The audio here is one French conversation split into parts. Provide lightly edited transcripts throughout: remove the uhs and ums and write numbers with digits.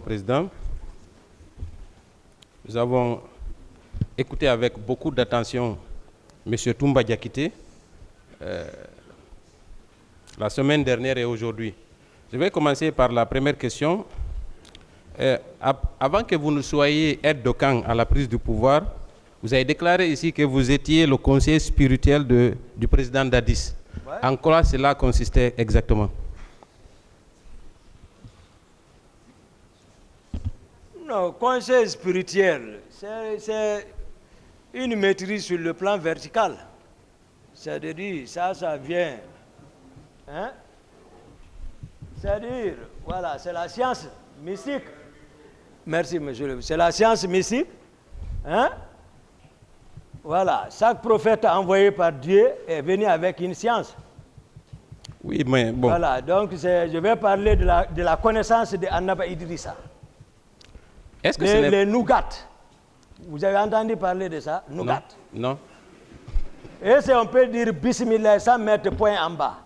Président. Nous avons écouté avec beaucoup d'attention M. Toumba Diakité la semaine dernière et aujourd'hui. Je vais commencer par la première question. Avant que vous ne soyez aide de camp à la prise du pouvoir, vous avez déclaré ici que vous étiez le conseiller spirituel du président Dadis. Ouais. En quoi cela consistait exactement? Non, conseil spirituel, c'est une maîtrise sur le plan vertical. C'est-à-dire, ça vient. Hein? C'est-à-dire, voilà, c'est la science mystique. Merci, monsieur. C'est la science mystique. Hein? Voilà, chaque prophète envoyé par Dieu est venu avec une science. Oui, mais bon. Voilà, donc je vais parler de la connaissance de Annaba Idrissa. Est-ce que les nougats. Vous avez entendu parler de ça? Nougat. Non. Et si on peut dire bismillah sans mettre point en bas.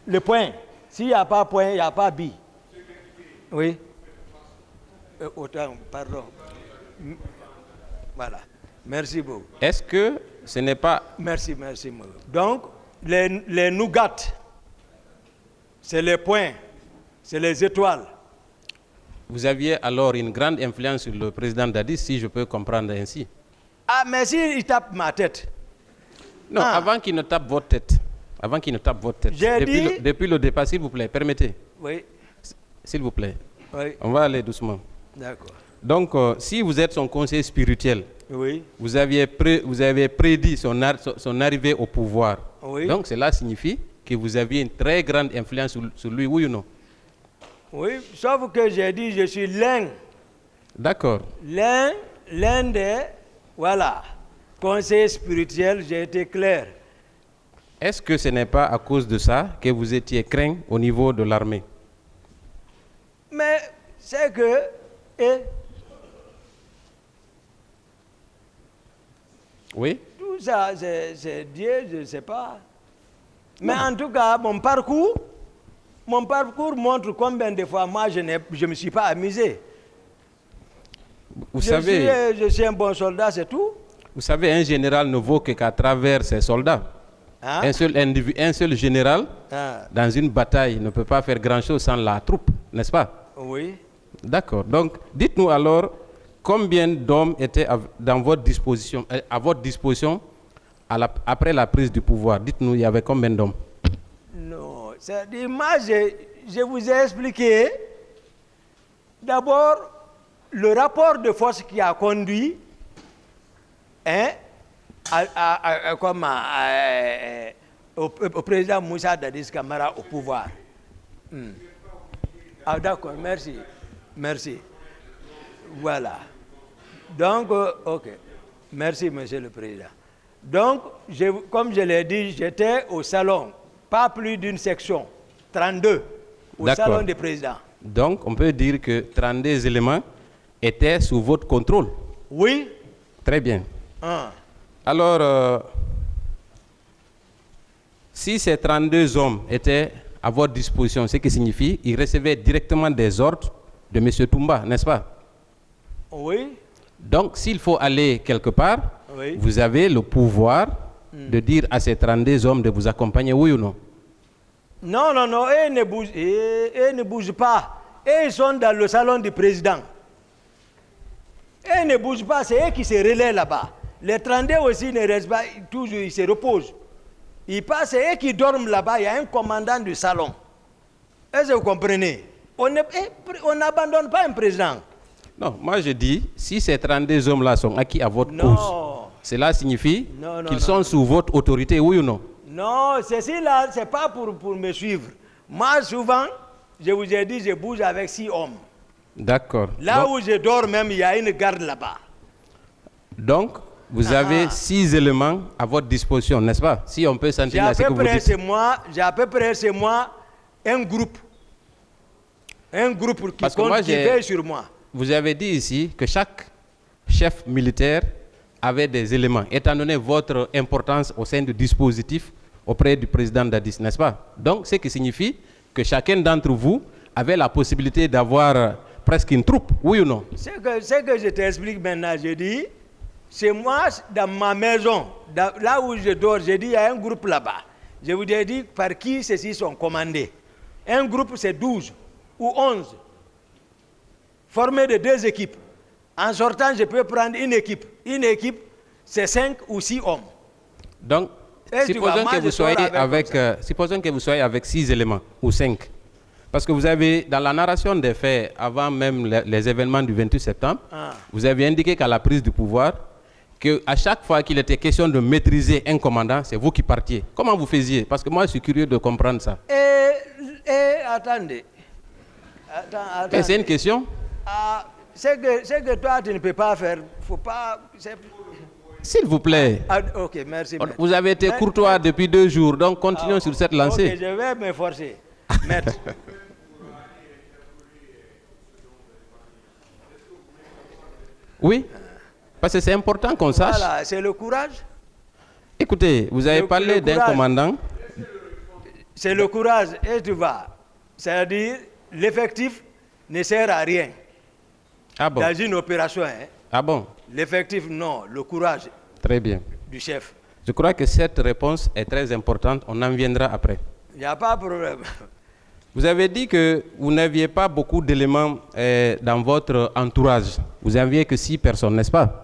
Le point. S'il n'y a pas point, il n'y a pas bi. Oui. Autant, pardon. Voilà. Merci beaucoup. Est-ce que ce n'est pas... Merci. Donc, les nougats, c'est les points, c'est les étoiles. Vous aviez alors une grande influence sur le président Dadis, si je peux comprendre ainsi. Ah, mais s'il tape ma tête. Non, avant qu'il ne tape votre tête. Depuis le départ, s'il vous plaît, permettez. Oui. S'il vous plaît. Oui. On va aller doucement. D'accord. Donc, si vous êtes son conseiller spirituel, oui. vous avez prédit son arrivée au pouvoir. Oui. Donc, cela signifie que vous aviez une très grande influence sur lui, oui ou non? Oui, sauf que j'ai dit je suis l'un. D'accord. L'un des, voilà, conseillers spirituels, j'ai été clair. Est-ce que ce n'est pas à cause de ça que vous étiez craint au niveau de l'armée? Mais c'est que... Oui. Tout ça, c'est Dieu, je ne sais pas. Mais en tout cas, mon parcours montre combien de fois moi je ne me suis pas amusé. Je suis un bon soldat, c'est tout. Vous savez, un général ne vaut qu'à travers ses soldats. Hein? Un seul général, dans une bataille, ne peut pas faire grand-chose sans la troupe, n'est-ce pas? Oui. D'accord. Donc, dites-nous alors, combien d'hommes étaient à votre disposition après la prise du pouvoir? Dites-nous, il y avait combien d'hommes? Non, c'est-à-dire, moi, je vous ai expliqué d'abord le rapport de force qui a conduit au président Moussa Dadis Camara au pouvoir. Ah, d'accord, merci. Voilà. Donc, ok. Merci, monsieur le président. Donc, comme je l'ai dit, j'étais au salon, pas plus d'une section, 32, au salon des présidents. Donc, on peut dire que 32 éléments étaient sous votre contrôle? Oui. Très bien. Alors, si ces 32 hommes étaient à votre disposition, ce qui signifie qu'ils recevaient directement des ordres de M. Toumba, n'est-ce pas? Oui. Donc, s'il faut aller quelque part, oui, vous avez le pouvoir de dire à ces 32 hommes de vous accompagner, oui ou non? Non, eux ne bougent pas. Eux, ils sont dans le salon du président. Eux ne bougent pas, c'est eux qui se relaient là-bas. Les 32 aussi ne restent pas, toujours, ils se reposent. Ils passent, c'est eux qui dorment là-bas, il y a un commandant du salon. Est-ce que vous comprenez? On n'abandonne pas un président. Non, moi je dis, si ces 32 hommes-là sont acquis à votre cause, cela signifie qu'ils sont sous votre autorité, oui ou non? Non, ceci-là, ce n'est pas pour me suivre. Moi, souvent, je vous ai dit, je bouge avec 6 hommes. D'accord. Là où je dors même, il y a une garde là-bas. Donc, vous avez 6 éléments à votre disposition, n'est-ce pas? Si on peut sentir ce que vous dites. J'ai à peu près chez moi un groupe. Un groupe qui veille sur moi. Vous avez dit ici que chaque chef militaire avait des éléments, étant donné votre importance au sein du dispositif auprès du président Dadis, n'est-ce pas? Donc, ce qui signifie que chacun d'entre vous avait la possibilité d'avoir presque une troupe, oui ou non? Ce que je t'explique maintenant, je dis, c'est moi, dans ma maison, là où je dors, j'ai dit, il y a un groupe là-bas. Je vous ai dit par qui ceux-ci sont commandés. Un groupe, c'est 12 ou 11, formé de 2 équipes. En sortant, je peux prendre une équipe. Une équipe, c'est 5 ou 6 hommes. Donc, supposons que vous soyez avec 6 éléments ou 5. Parce que vous avez, dans la narration des faits, avant même les événements du 28 septembre, vous avez indiqué qu'à la prise du pouvoir, qu'à chaque fois qu'il était question de maîtriser un commandant, c'est vous qui partiez. Comment vous faisiez? Parce que moi, je suis curieux de comprendre ça. Attendez. C'est une question? C'est que toi, tu ne peux pas faire. Faut pas. S'il vous plaît. Ok, merci. Vous avez été courtois depuis 2 jours, donc continuons sur cette lancée. Ok, je vais m'efforcer. Maître. Oui, parce que c'est important qu'on sache. Voilà, c'est le courage. Écoutez, vous avez parlé d'un commandant. C'est le courage, et tu vas. C'est-à-dire, l'effectif ne sert à rien. Ah bon? Dans une opération. Hein. Ah bon? L'effectif, non. Le courage. Très bien. Du chef. Je crois que cette réponse est très importante. On en viendra après. Il n'y a pas de problème. Vous avez dit que vous n'aviez pas beaucoup d'éléments dans votre entourage. Vous n'aviez que 6 personnes, n'est-ce pas?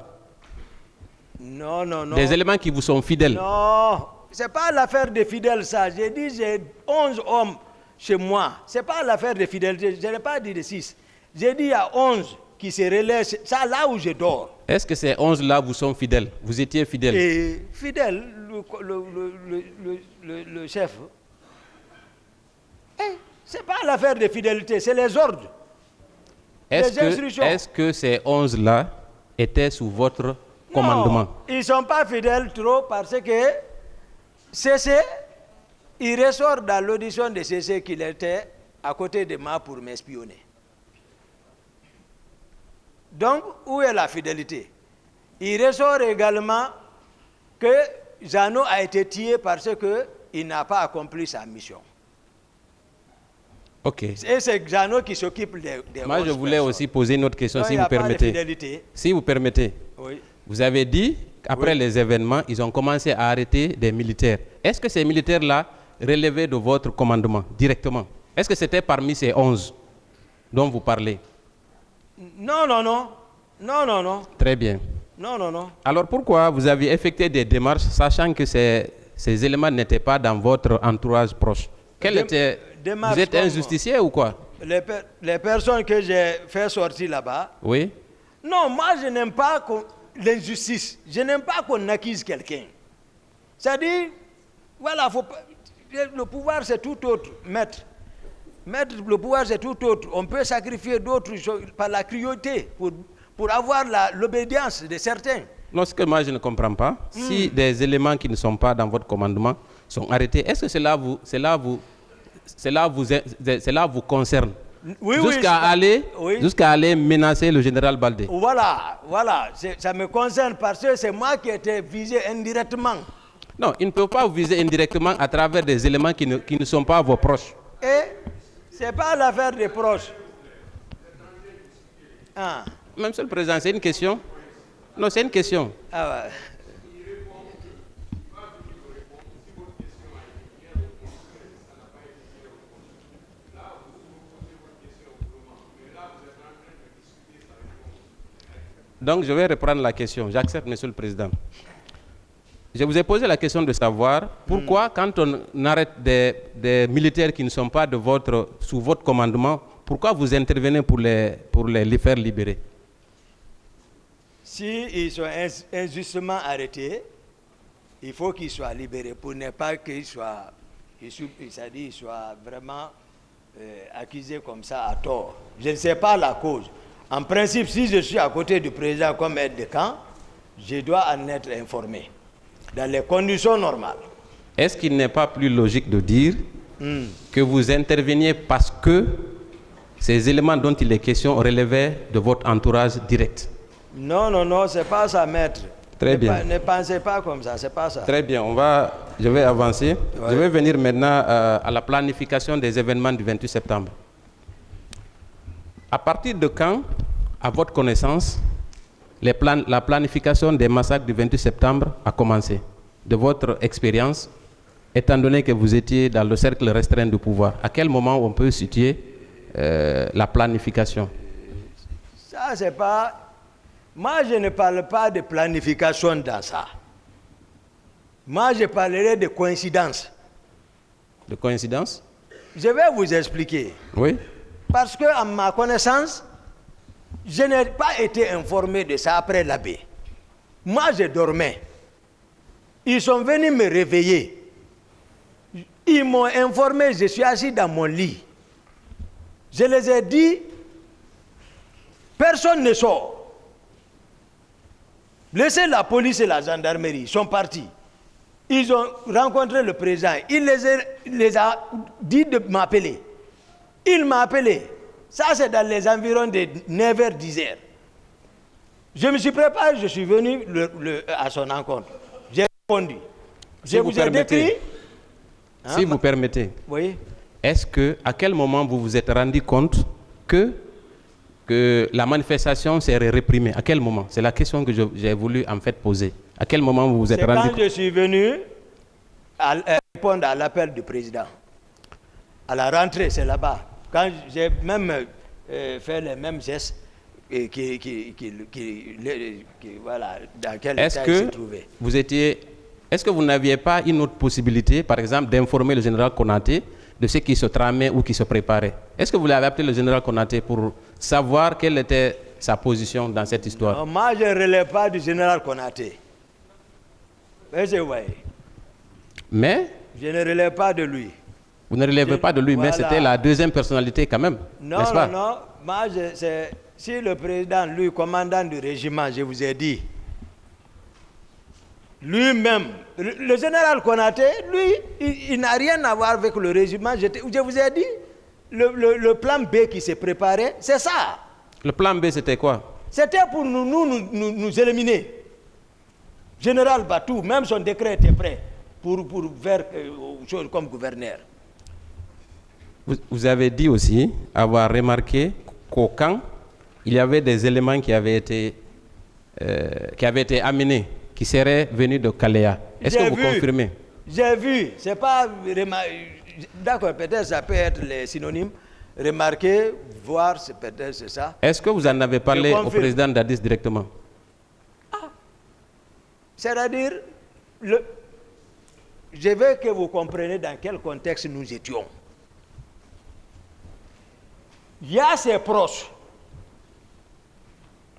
Non, non, non. Des éléments qui vous sont fidèles. Non, ce n'est pas l'affaire des fidèles, ça. J'ai dit, j'ai 11 hommes chez moi. Ce n'est pas l'affaire de fidélité. Je n'ai pas dit de 6. J'ai dit, il y a 11 qui se relaient. Ça, là où je dors. Est-ce que ces 11-là vous sont fidèles? Vous étiez fidèles? Et fidèle, le chef. Ce n'est pas l'affaire de fidélité, c'est les ordres. Est-ce que ces 11-là étaient sous votre commandement? Non, ils ne sont pas fidèles trop parce que CC, il ressort dans l'audition de CC qu'il était à côté de moi pour m'espionner. Donc, où est la fidélité? Il ressort également que Jeannot a été tué parce qu'il n'a pas accompli sa mission. Ok. Et c'est Jeannot qui s'occupe des Moi, je voulais personnes. aussi poser une autre question, Non, si vous permettez. Si vous permettez. Oui. Vous avez dit qu'après les événements, ils ont commencé à arrêter des militaires. Est-ce que ces militaires-là relevaient de votre commandement directement? Est-ce que c'était parmi ces 11 dont vous parlez? Non, non, non. Non, non, non. Très bien. Non, non, non. Alors pourquoi vous avez effectué des démarches sachant que ces éléments n'étaient pas dans votre entourage proche? Vous êtes injusticié ou quoi? Les personnes que j'ai fait sortir là-bas. Oui. Non, moi je n'aime pas l'injustice. Je n'aime pas qu'on accuse quelqu'un. C'est-à-dire, voilà, le pouvoir c'est tout autre, maître. Maître, le pouvoir c'est tout autre. On peut sacrifier d'autres par la cruauté pour avoir l'obédience de certains. Non, ce que moi je ne comprends pas, si des éléments qui ne sont pas dans votre commandement sont arrêtés, est-ce que cela vous concerne? Oui, jusqu'à aller menacer le général Baldé. Voilà, ça me concerne parce que c'est moi qui ai été visé indirectement. Non, il ne peut pas vous viser indirectement à travers des éléments qui ne sont pas vos proches. Et ce n'est pas l'affaire des proches. Ah. Monsieur le Président, c'est une question? Non, c'est une question. Ah ouais. Donc, je vais reprendre la question. J'accepte, Monsieur le Président. Je vous ai posé la question de savoir pourquoi, quand on arrête des militaires qui ne sont pas sous votre commandement, pourquoi vous intervenez pour les faire libérer? S'ils sont injustement arrêtés, il faut qu'ils soient libérés pour ne pas qu'ils soient vraiment accusés comme ça à tort. Je ne sais pas la cause. En principe, si je suis à côté du président comme aide de camp, je dois en être informé, dans les conditions normales. Est-ce qu'il n'est pas plus logique de dire que vous interveniez parce que ces éléments dont il est question relevaient de votre entourage direct? Non, non, non, c'est pas ça, maître. Très bien. Ne pensez pas comme ça, c'est pas ça. Très bien, je vais avancer. Ouais. Je vais venir maintenant à la planification des événements du 28 septembre. À partir de quand, à votre connaissance, la planification des massacres du 28 septembre a commencé? De votre expérience, étant donné que vous étiez dans le cercle restreint du pouvoir, à quel moment on peut situer la planification? Ça, c'est pas... Moi, je ne parle pas de planification dans ça. Moi, je parlerai de coïncidence. De coïncidence? Je vais vous expliquer. Oui. Parce que, à ma connaissance, je n'ai pas été informé de ça après l'abbé. Moi, je dormais. Ils sont venus me réveiller. Ils m'ont informé, je suis assis dans mon lit. Je les ai dit, personne ne sort. Laissez la police et la gendarmerie, ils sont partis. Ils ont rencontré le président, il les a dit de m'appeler. Il m'a appelé. Ça, c'est dans les environs de 9h, 10h. Je me suis préparé, je suis venu à son rencontre. J'ai répondu. Si vous ai décrit. Si vous permettez. Oui. Est-ce que, à quel moment vous vous êtes rendu compte que la manifestation serait réprimée? À quel moment? C'est la question que j'ai voulu en fait poser. À quel moment vous vous êtes rendu compte? Quand je suis venu à répondre à l'appel du président. À la rentrée, c'est là-bas. Quand j'ai même fait les mêmes gestes voilà, dans quel état il se trouvait. Est-ce que vous n'aviez pas une autre possibilité, par exemple, d'informer le général Konaté de ce qui se tramait ou qui se préparait? Est-ce que vous l'avez appelé le général Konaté pour savoir quelle était sa position dans cette histoire? Non, moi, je ne relève pas du général Konaté. Mais je ne relève pas de lui. Vous ne relèvez pas de lui, voilà. Mais c'était la deuxième personnalité quand même, n'est-ce pas? Non. Moi, si le président, lui, commandant du régiment, je vous ai dit, lui-même, le général Konaté, lui, il n'a rien à voir avec le régiment. Je vous ai dit, le plan B qui s'est préparé, c'est ça. Le plan B, c'était quoi? C'était pour nous éliminer. Général Batou, même son décret était prêt pour faire chose comme gouverneur. Vous avez dit aussi avoir remarqué qu'au camp, il y avait des éléments qui avaient été amenés, qui seraient venus de Kalea. Est-ce que vous confirmez? J'ai vu. C'est pas... D'accord, peut-être ça peut être les synonymes. Remarquer, voir, peut-être c'est ça. Est-ce que vous en avez parlé au président Dadis directement? C'est-à-dire, je veux que vous compreniez dans quel contexte nous étions. Il y a ses proches.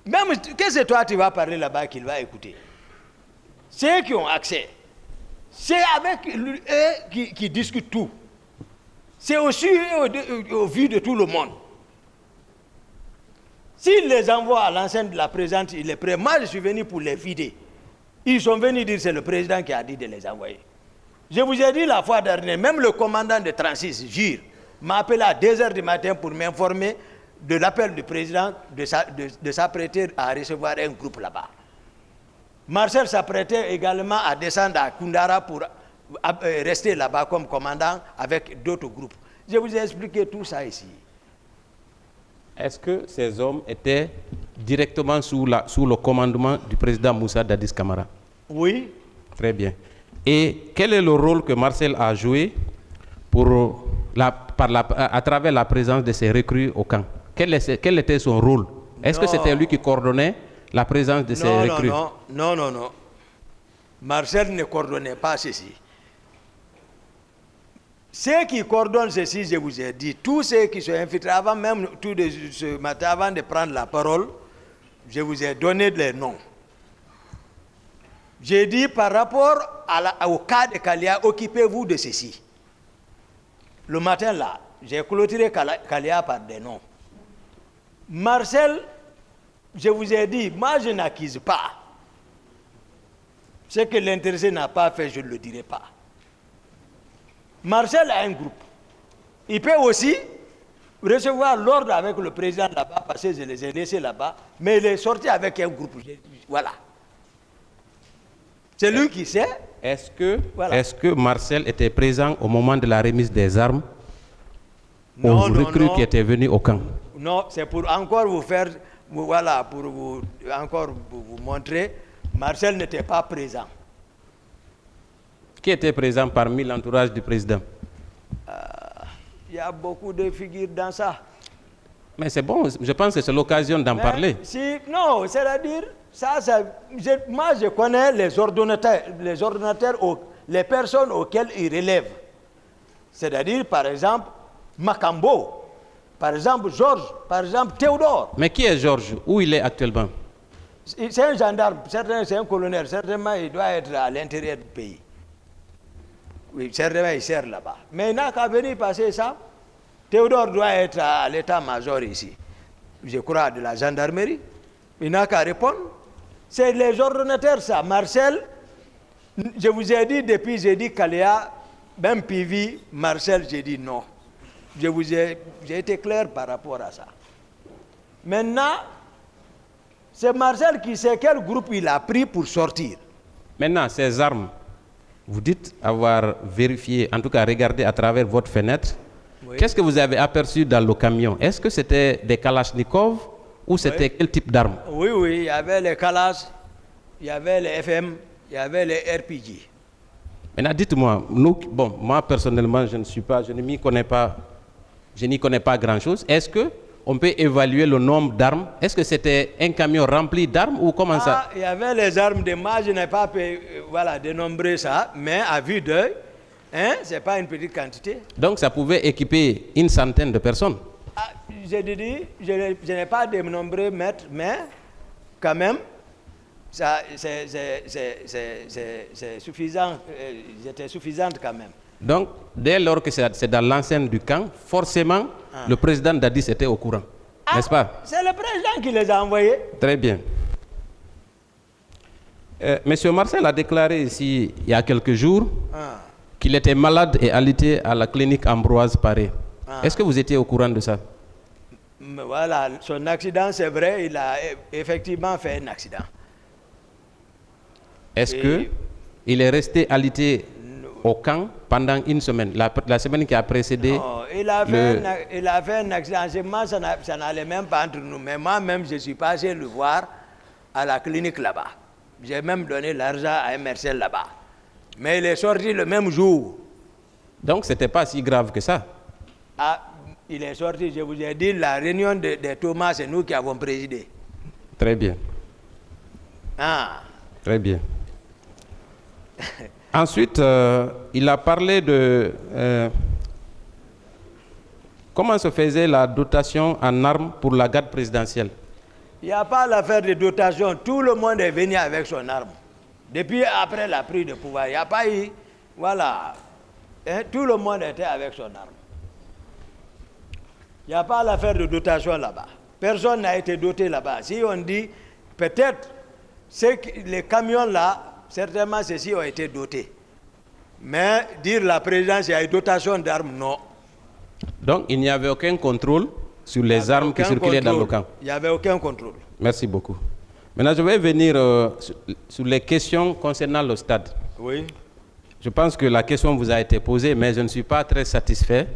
Même que c'est toi qui vas parler là-bas qu'il va écouter. Ceux qui ont accès. C'est avec eux qui discutent tout. C'est aussi au vu de tout le monde. S'il les envoie à l'enceinte de la présidente, il est prêt. Moi, je suis venu pour les vider. Ils sont venus dire que c'est le président qui a dit de les envoyer. Je vous ai dit la fois dernière, même le commandant de 36, Jure, m'a appelé à 2h du matin pour m'informer de l'appel du président de s'apprêter à recevoir un groupe là-bas. Marcel s'apprêtait également à descendre à Koundara pour rester là-bas comme commandant avec d'autres groupes. Je vous ai expliqué tout ça ici. Est-ce que ces hommes étaient directement sous le commandement du président Moussa Dadis Camara? Oui. Très bien. Et quel est le rôle que Marcel a joué à travers la présence de ces recrues au camp? Quel était son rôle? Est-ce que c'était lui qui coordonnait la présence de ces recrues? Non. Marcel ne coordonnait pas ceci. Ceux qui coordonnent ceci, je vous ai dit, tous ceux qui sont infiltrés, avant même tout de ce matin, avant de prendre la parole, je vous ai donné les noms. J'ai dit par rapport au cas de Kalea, occupez-vous de ceci. Le matin là, j'ai clôturé Kalea par des noms. Marcel, je vous ai dit, moi je n'accuse pas. Ce que l'intéressé n'a pas fait, je ne le dirai pas. Marcel a un groupe. Il peut aussi recevoir l'ordre avec le président là-bas, parce que je les ai laissés là-bas, mais il est sorti avec un groupe. Voilà. C'est lui qui sait. Est-ce que Marcel était présent au moment de la remise des armes aux recrues qui étaient venus au camp? Non, c'est pour encore vous faire, voilà, pour vous montrer, Marcel n'était pas présent. Qui était présent parmi l'entourage du président? Il y a beaucoup de figures dans ça. Mais c'est bon, je pense que c'est l'occasion d'en parler. Non, c'est-à-dire, moi je connais les ordonnateurs, les personnes auxquelles ils relèvent. C'est-à-dire, par exemple, Makambo, par exemple, Georges, par exemple, Théodore. Mais qui est Georges? Où il est actuellement? C'est un gendarme, c'est un colonel, certainement il doit être à l'intérieur du pays. Oui, certainement il sert là-bas. Mais il n'a qu'à venir passer ça. Théodore doit être à l'état-major ici, je crois, de la gendarmerie. Il n'a qu'à répondre. C'est les ordonnateurs, ça. Marcel, je vous ai dit depuis, j'ai dit Kaléa, même Pivi, Marcel, j'ai dit non. J'ai été clair par rapport à ça. Maintenant, c'est Marcel qui sait quel groupe il a pris pour sortir. Maintenant, ces armes, vous dites avoir vérifié, en tout cas regardé à travers votre fenêtre. Oui. Qu'est-ce que vous avez aperçu dans le camion? Est-ce que c'était des Kalachnikov ou c'était quel type d'armes? Oui, il y avait les Kalash, il y avait les FM, il y avait les RPG. Maintenant, dites-moi, moi personnellement, je n'y connais pas grand-chose. Est-ce qu'on peut évaluer le nombre d'armes? Est-ce que c'était un camion rempli d'armes ou comment ça? Il y avait les armes de moi, je n'ai pas pu dénombrer ça, mais à vue d'œil, ce n'est pas une petite quantité. Donc ça pouvait équiper une centaine de personnes? Je n'ai pas dénombré, maître, mais quand même, c'est suffisant, j'étais suffisante quand même. Donc, dès lors que c'est dans l'enceinte du camp, forcément, le président Dadis était au courant, n'est-ce pas? C'est le président qui les a envoyés. Très bien. Monsieur Marcel a déclaré ici, il y a quelques jours, qu'il était malade et alité à la clinique Ambroise Paré. Est-ce que vous étiez au courant de ça? Voilà, son accident, c'est vrai, il a effectivement fait un accident. Est-ce qu'il est resté alité au camp pendant une semaine, la semaine qui a précédé? Non, il a fait un accident. Ça n'allait même pas entre nous. Mais moi-même, je suis passé le voir à la clinique là-bas. J'ai même donné l'argent à un Marcel là-bas. Mais il est sorti le même jour. Donc, ce n'était pas si grave que ça? Il est sorti, je vous ai dit, la réunion de Thomas, c'est nous qui avons présidé. Très bien. Très bien. Ensuite, il a parlé de comment se faisait la dotation en armes pour la garde présidentielle. Il n'y a pas l'affaire de dotation. Tout le monde est venu avec son arme. Depuis après la prise de pouvoir, il n'y a pas eu... Voilà. Tout le monde était avec son arme. Il n'y a pas l'affaire de dotation là-bas. Personne n'a été doté là-bas. Si on dit, peut-être, les camions là, certainement ceux-ci ont été dotés. Mais dire la présidence, il y a une dotation d'armes, non. Donc il n'y avait aucun contrôle sur les armes qui circulaient dans le camp? Il n'y avait aucun contrôle. Merci beaucoup. Maintenant, je vais venir sur les questions concernant le stade. Oui. Je pense que la question vous a été posée, mais je ne suis pas très satisfait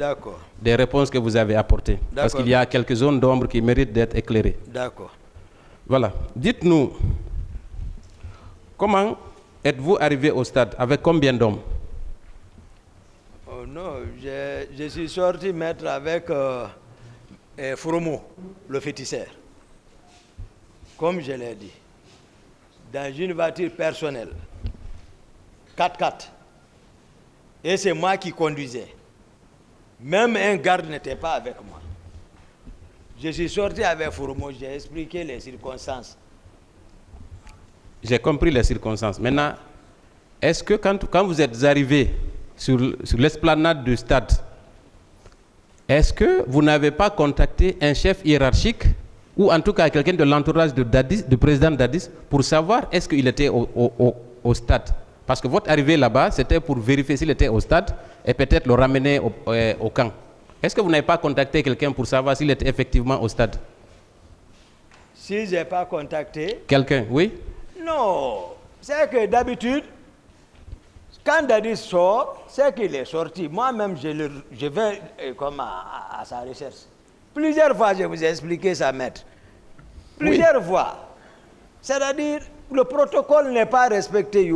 des réponses que vous avez apportées. Parce qu'il y a quelques zones d'ombre qui méritent d'être éclairées. D'accord. Voilà. Dites-nous, comment êtes-vous arrivé au stade? Avec combien d'hommes? Oh non, je suis sorti mettre avec Fromo, le féticheur. Comme je l'ai dit, dans une voiture personnelle, 4x4. Et c'est moi qui conduisais. Même un garde n'était pas avec moi. Je suis sorti avec Fromo, j'ai expliqué les circonstances. J'ai compris les circonstances. Maintenant, est-ce que quand vous êtes arrivé sur l'esplanade du stade, est-ce que vous n'avez pas contacté un chef hiérarchique ou en tout cas quelqu'un de l'entourage du président Dadis pour savoir est-ce qu'il était au stade? Parce que votre arrivée là-bas, c'était pour vérifier s'il était au stade et peut-être le ramener au camp. Est-ce que vous n'avez pas contacté quelqu'un pour savoir s'il était effectivement au stade? Si je n'ai pas contacté... Quelqu'un, oui? Non, c'est que d'habitude, quand Dadis sort, c'est qu'il est sorti. Moi-même, je vais comme à sa recherche. Plusieurs fois, je vous ai expliqué ça, maître. Plusieurs fois. C'est-à-dire, le protocole n'est pas respecté.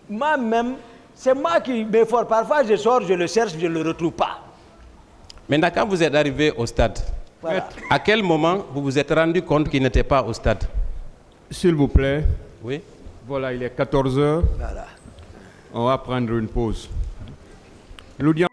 Moi-même, c'est moi qui m'efforce. Parfois, je sors, je le cherche, je ne le retrouve pas. Maintenant, quand vous êtes arrivé au stade, Voilà. à quel moment vous vous êtes rendu compte qu'il n'était pas au stade? S'il vous plaît. Oui. Voilà, il est 14 h. Voilà. On va prendre une pause. L'audience.